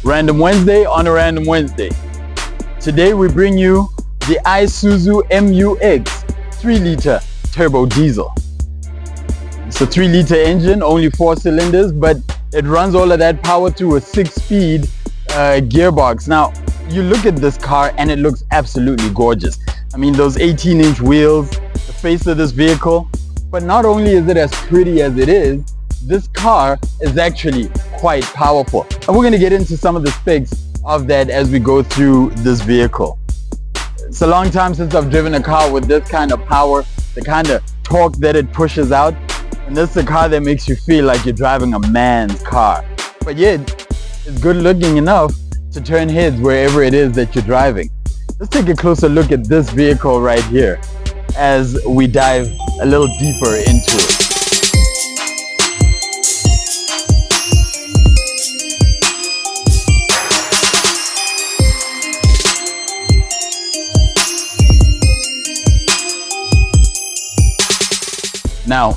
Random Wednesday on a Random Wednesday. Today we bring you the Isuzu MU-X 3-liter turbo diesel. It's a 3-liter engine, only 4 cylinders, but it runs all of that power through a 6-speed gearbox. Now, you look at this car and it looks absolutely gorgeous. I mean, those 18-inch wheels, the face of this vehicle. But not only is it as pretty as it is, this car is actually quite powerful. And we're going to get into some of the specs of that as we go through this vehicle. It's a long time since I've driven a car with this kind of power, the kind of torque that it pushes out. And this is a car that makes you feel like you're driving a man's car. But yet, it's good looking enough to turn heads wherever it is that you're driving. Let's take a closer look at this vehicle right here as we dive a little deeper into it. Now,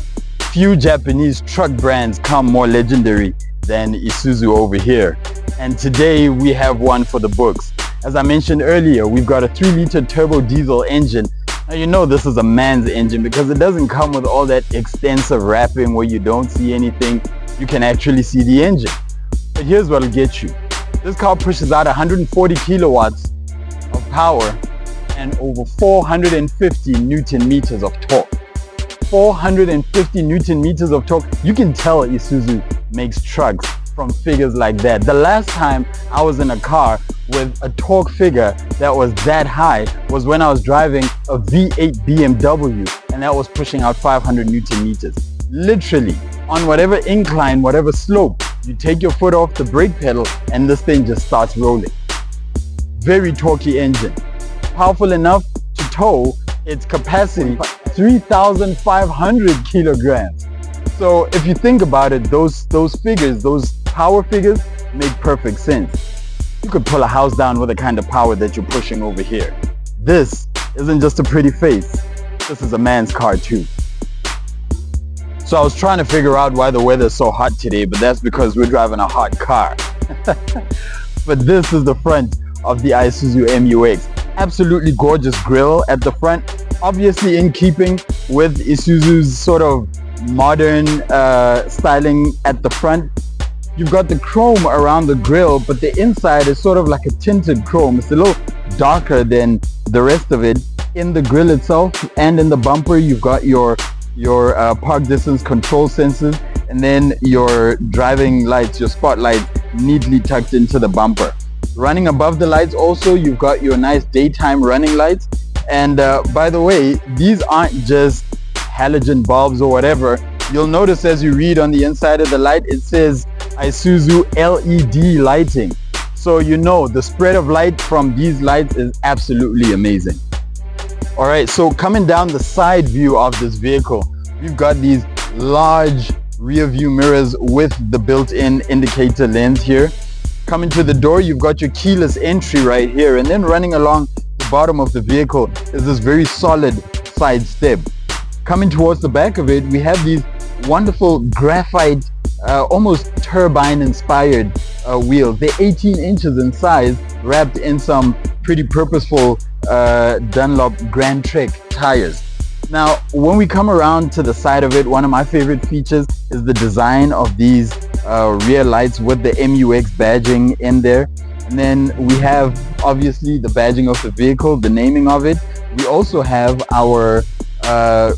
few Japanese truck brands come more legendary than Isuzu over here. And today we have one for the books. As I mentioned earlier, we've got a 3-liter turbo diesel engine. Now you know this is a man's engine because it doesn't come with all that extensive wrapping where you don't see anything. You can actually see the engine. But here's what'll get you. This car pushes out 140 kilowatts of power and over 450 Newton meters of torque. 450 Newton meters of torque. You can tell Isuzu makes trucks from figures like that. The last time I was in a car with a torque figure that was that high was when I was driving a V8 BMW, and that was pushing out 500 Newton meters. Literally, on whatever incline, whatever slope, you take your foot off the brake pedal and this thing just starts rolling. Very torquey engine. Powerful enough to tow its capacity 3,500 kilograms. So if you think about it, those figures, those power figures make perfect sense. You could pull a house down with the kind of power that you're pushing over here. This isn't just a pretty face. This is a man's car too. So I was trying to figure out why the weather is so hot today, but that's because we're driving a hot car. But this is the front of the Isuzu MU-X. Absolutely gorgeous grille at the front. Obviously in keeping with Isuzu's sort of modern styling at the front. You've got the chrome around the grille, but the inside is sort of like a tinted chrome. It's a little darker than the rest of it. In the grille itself and in the bumper, you've got your park distance control sensors, and then your driving lights, your spotlights, neatly tucked into the bumper. Running above the lights also, you've got your nice daytime running lights. And by the way, these aren't just halogen bulbs or whatever. You'll notice as you read on the inside of the light, it says Isuzu LED lighting. So you know the spread of light from these lights is absolutely amazing. Alright, so coming down the side view of this vehicle, we've got these large rear view mirrors with the built-in indicator lens here. Coming to the door, you've got your keyless entry right here, and then running along the bottom of the vehicle is this very solid side step. Coming towards the back of it, we have these wonderful graphite, almost turbine inspired wheels. They're 18 inches in size, wrapped in some pretty purposeful Dunlop Grand Trek tires. Now, when we come around to the side of it, one of my favorite features is the design of these rear lights with the MU-X badging in there. And then we have obviously the badging of the vehicle, the naming of it. We also have our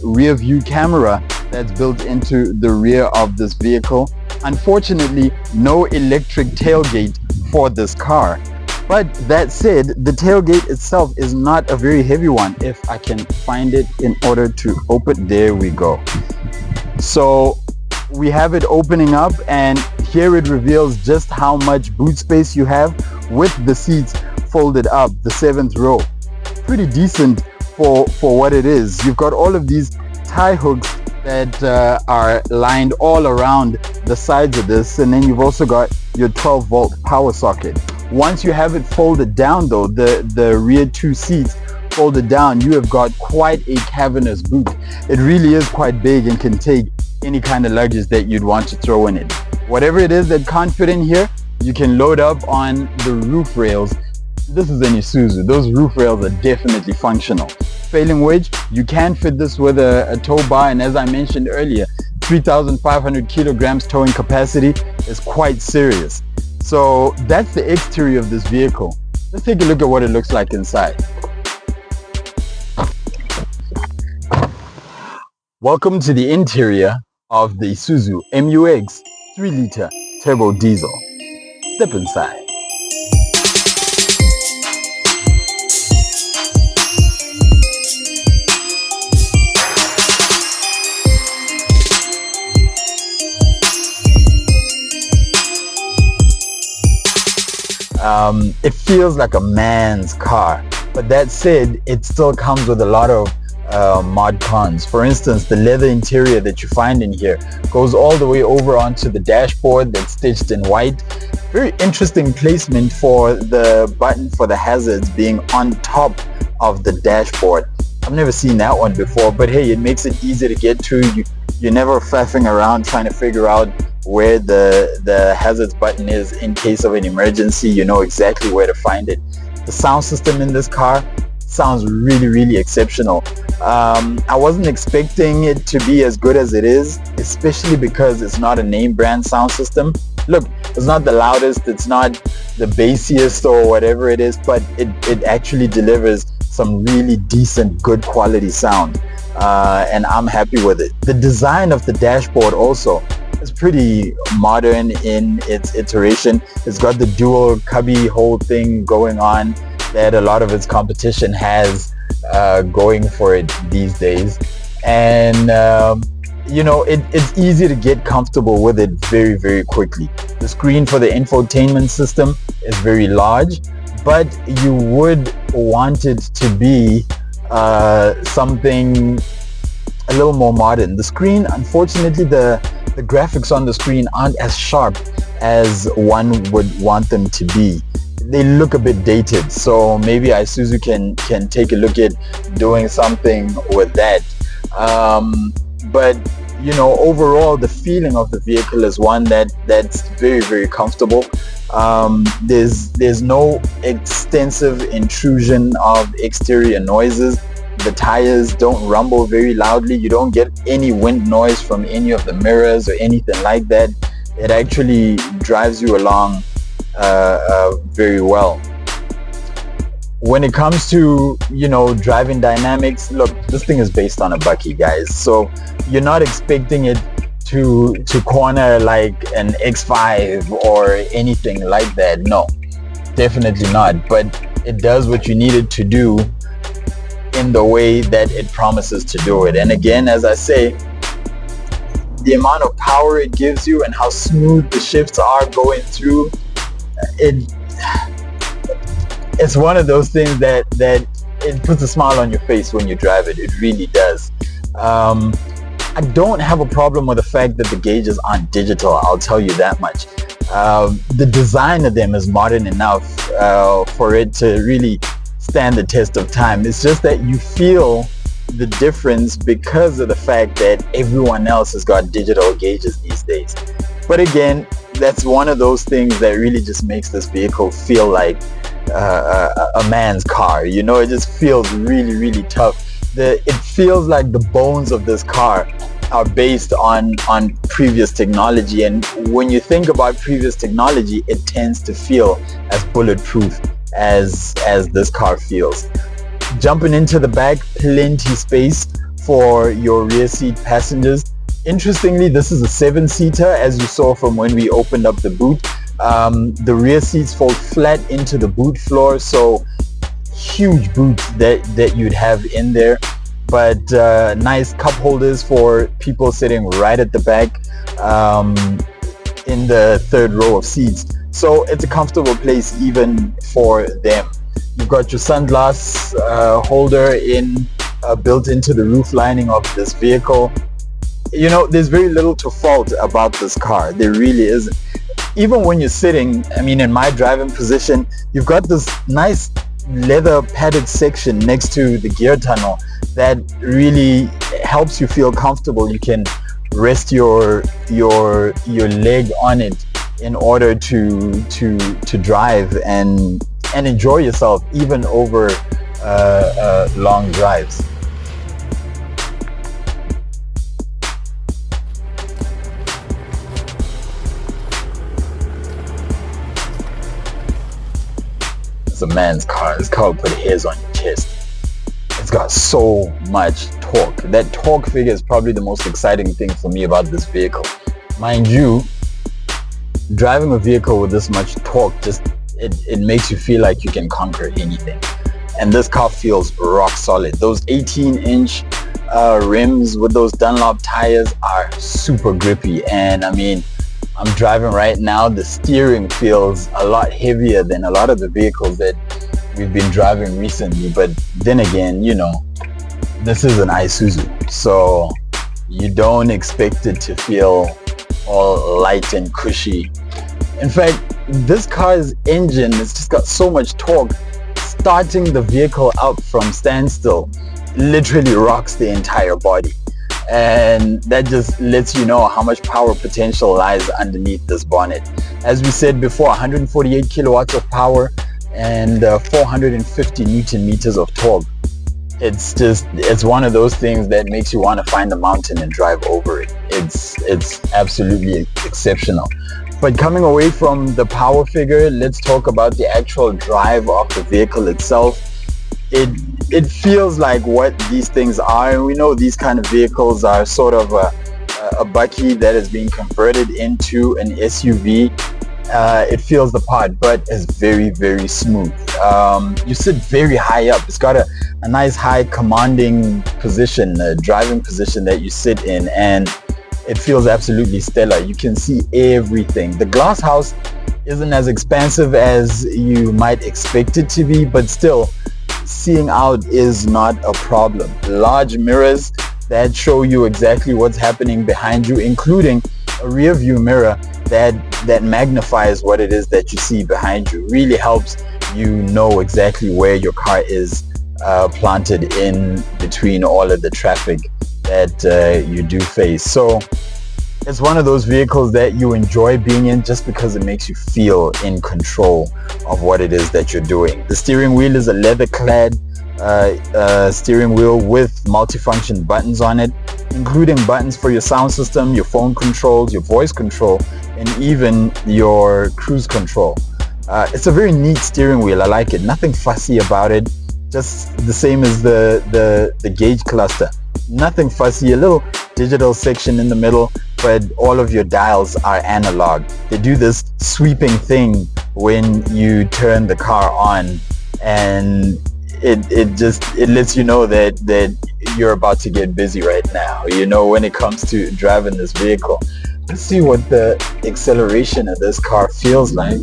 rear view camera that's built into the rear of this vehicle. Unfortunately, no electric tailgate for this car. But that said, the tailgate itself is not a very heavy one. If I can find it in order to open, there we go. So we have it opening up, and here it reveals just how much boot space you have with the seats folded up, the 7th row. Pretty decent for what it is. You've got all of these tie hooks that are lined all around the sides of this, and then you've also got your 12-volt power socket. Once you have it folded down though, the rear 2 seats folded down, you have got quite a cavernous boot. It really is quite big and can take any kind of luggage that you'd want to throw in it. Whatever it is that can't fit in here, You can load up on the roof rails. This is an Isuzu. Those roof rails are definitely functional. Failing which, you can fit this with a tow bar, and as I mentioned earlier, 3,500 kilograms towing capacity is quite serious. So that's the exterior of this vehicle. Let's take a look at what it looks like inside. Welcome to the interior of the Isuzu MU-X 3-liter turbo diesel. Step inside. It feels like a man's car, but that said, it still comes with a lot of mod cons. For instance, the leather interior that you find in here goes all the way over onto the dashboard that's stitched in white. Very interesting placement for the button for the hazards being on top of the dashboard. I've never seen that one before, but hey, it makes it easy to get to. You're never faffing around trying to figure out where the hazards button is in case of an emergency. You know exactly where to find it. The sound system in this car sounds really exceptional. I wasn't expecting it to be as good as it is, especially because it's not a name brand sound system. Look, it's not the loudest, it's not the bassiest or whatever it is, but it actually delivers some really decent, good quality sound, and I'm happy with it. The design of the dashboard also is pretty modern in its iteration. It's got the dual cubby hole thing going on that a lot of its competition has going for it these days, and you know, it's easy to get comfortable with it very quickly. The screen for the infotainment system is very large, but you would want it to be something a little more modern. The screen, unfortunately, the graphics on the screen aren't as sharp as one would want them to be. They look a bit dated, so maybe Isuzu can take a look at doing something with that. But you know, overall, the feeling of the vehicle is one that's very comfortable. There's no extensive intrusion of exterior noises. The tires don't rumble very loudly. You don't get any wind noise from any of the mirrors or anything like that. It actually drives you along very well. When it comes to, you know, driving dynamics, look, this thing is based on a bucky, guys, so you're not expecting it to corner like an X5 or anything like that. No, definitely not, but it does what you need it to do in the way that it promises to do it. And again, as I say, the amount of power it gives you and how smooth the shifts are going through it's one of those things that it puts a smile on your face when you drive it. It really does. I don't have a problem with the fact that the gauges aren't digital, I'll tell you that much. The design of them is modern enough for it to really stand the test of time. It's just that you feel the difference because of the fact that everyone else has got digital gauges these days. But again, that's one of those things that really just makes this vehicle feel like a man's car. You know, it just feels really tough. It feels like the bones of this car are based on previous technology, and when you think about previous technology, it tends to feel as bulletproof as this car feels. Jumping into the back, plenty space for your rear seat passengers. Interestingly, this is a 7-seater, as you saw from when we opened up the boot. The rear seats fold flat into the boot floor, so huge boot that you'd have in there. But nice cup holders for people sitting right at the back in the third row of seats. So it's a comfortable place even for them. You've got your sunglass holder built into the roof lining of this vehicle. You know, there's very little to fault about this car. There really isn't. Even when you're sitting, I mean, in my driving position, you've got this nice leather padded section next to the gear tunnel that really helps you feel comfortable. You can rest your leg on it in order to drive and enjoy yourself even over long drives. It's a man's car. This car will put hairs on your chest. It's got so much torque. That torque figure is probably the most exciting thing for me about this vehicle. Mind you, driving a vehicle with this much torque, it makes you feel like you can conquer anything. And this car feels rock solid. Those 18-inch rims with those Dunlop tires are super grippy. And I mean, I'm driving right now, the steering feels a lot heavier than a lot of the vehicles that we've been driving recently. But then again, you know, this is an Isuzu, so you don't expect it to feel all light and cushy. In fact, this car's engine has just got so much torque. Starting the vehicle up from standstill literally rocks the entire body. And that just lets you know how much power potential lies underneath this bonnet. As we said before, 148 kilowatts of power and 450 Newton meters of torque. It's one of those things that makes you want to find a mountain and drive over it. It's absolutely exceptional. But coming away from the power figure, let's talk about the actual drive of the vehicle itself. It feels like what these things are, and we know these kind of vehicles are sort of a bucky that is being converted into an SUV. It feels the part, but it's very, very smooth. You sit very high up. It's got a nice high commanding position, a driving position that you sit in, and it feels absolutely stellar. You can see everything. The glass house isn't as expansive as you might expect it to be, but still, seeing out is not a problem. Large mirrors that show you exactly what's happening behind you, including a rear view mirror that magnifies what it is that you see behind you. Really helps you know exactly where your car is planted in between all of the traffic that you do face. So it's one of those vehicles that you enjoy being in just because it makes you feel in control of what it is that you're doing. The steering wheel is a leather-clad steering wheel with multifunction buttons on it, including buttons for your sound system, your phone controls, your voice control, and even your cruise control. It's a very neat steering wheel. I like it. Nothing fussy about it. Just the same as the gauge cluster. Nothing fussy. A little digital section in the middle, but all of your dials are analog. They do this sweeping thing when you turn the car on, and it lets you know that you're about to get busy right now, you know, when it comes to driving this vehicle. Let's see what the acceleration of this car feels like.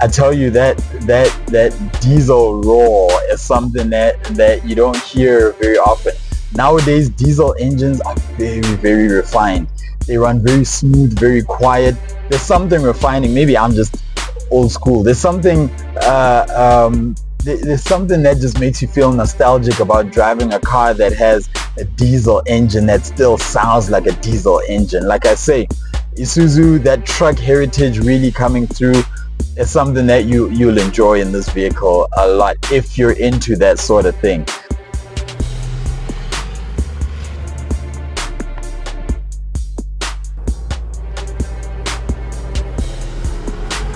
I tell you, that diesel roar is something that you don't hear very often. Nowadays, diesel engines are very, very refined. They run very smooth, very quiet. There's something refining. Maybe I'm just old school. There's something there's something that just makes you feel nostalgic about driving a car that has a diesel engine that still sounds like a diesel engine. Like I say, Isuzu, that truck heritage really coming through. It's something that you'll enjoy in this vehicle a lot if you're into that sort of thing.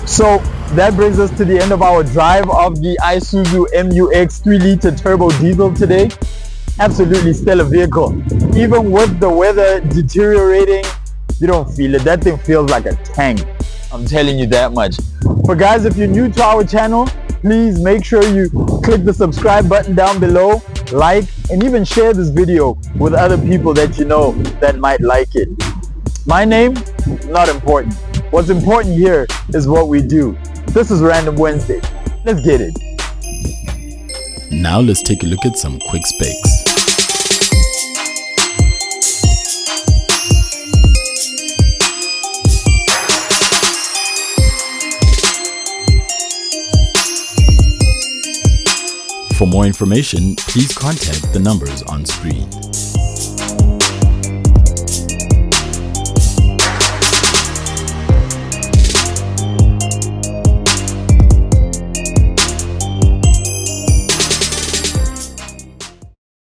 So that brings us to the end of our drive of the Isuzu MU-X 3-liter turbo diesel today. Absolutely stellar vehicle. Even with the weather deteriorating, you don't feel it. That thing feels like a tank. I'm telling you that much. But guys, if you're new to our channel, please make sure you click the subscribe button down below, like, and even share this video with other people that you know that might like it. My name, not important. What's important here is what we do. This is Random Wednesday. Let's get it. Now let's take a look at some quick specs. For more information, please contact the numbers on screen.